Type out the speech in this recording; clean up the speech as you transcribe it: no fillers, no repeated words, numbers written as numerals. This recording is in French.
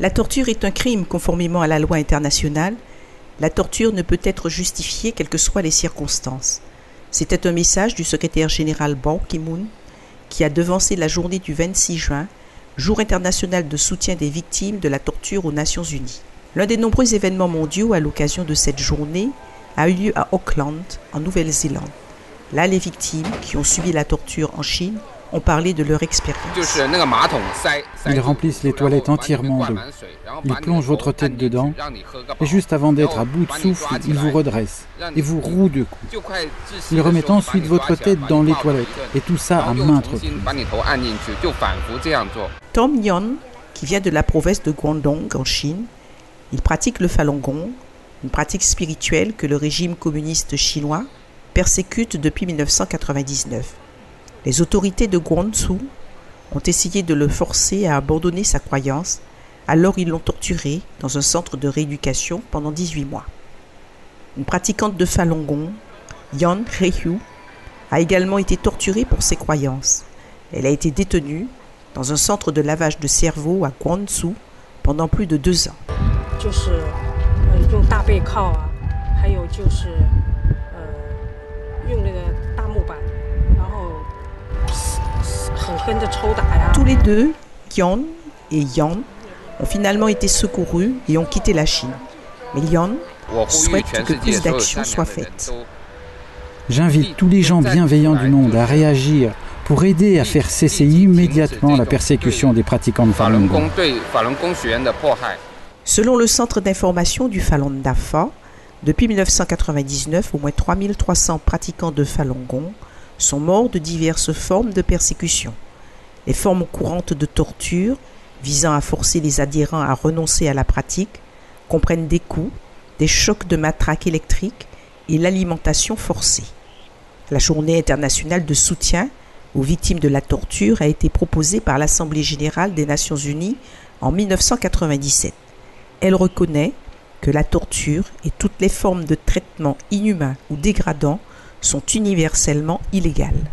La torture est un crime conformément à la loi internationale. La torture ne peut être justifiée quelles que soient les circonstances. C'était un message du secrétaire général Ban Ki-moon qui a devancé la journée du 26 juin, jour international de soutien des victimes de la torture aux Nations Unies. L'un des nombreux événements mondiaux à l'occasion de cette journée a eu lieu à Auckland, en Nouvelle-Zélande. Là, les victimes qui ont subi la torture en Chine ont parlé de leur expérience. Ils remplissent les toilettes entièrement d'eau. Ils plongent votre tête dedans et juste avant d'être à bout de souffle, ils vous redressent et vous rouent de coups. Ils remettent ensuite votre tête dans les toilettes et tout ça à maintes reprises. Tom Yon, qui vient de la province de Guangdong en Chine, il pratique le Falun Gong, une pratique spirituelle que le régime communiste chinois persécute depuis 1999. Les autorités de Guangzhou ont essayé de le forcer à abandonner sa croyance, alors ils l'ont torturé dans un centre de rééducation pendant 18 mois. Une pratiquante de Falun Gong, Yan Rei-hu, a également été torturée pour ses croyances. Elle a été détenue dans un centre de lavage de cerveau à Guangzhou pendant plus de 2 ans. Tous les deux, Yan et Yan, ont finalement été secourus et ont quitté la Chine. Mais Yan souhaite que plus d'actions soient faites. J'invite tous les gens bienveillants du monde à réagir pour aider à faire cesser immédiatement la persécution des pratiquants de Falun Gong. Selon le Centre d'information du Falun Dafa, depuis 1999, au moins 3300 pratiquants de Falun Gong sont morts de diverses formes de persécution. Les formes courantes de torture visant à forcer les adhérents à renoncer à la pratique comprennent des coups, des chocs de matraque électrique et l'alimentation forcée. La journée internationale de soutien aux victimes de la torture a été proposée par l'Assemblée générale des Nations unies en 1997. Elle reconnaît que la torture et toutes les formes de traitement inhumain ou dégradant sont universellement illégales.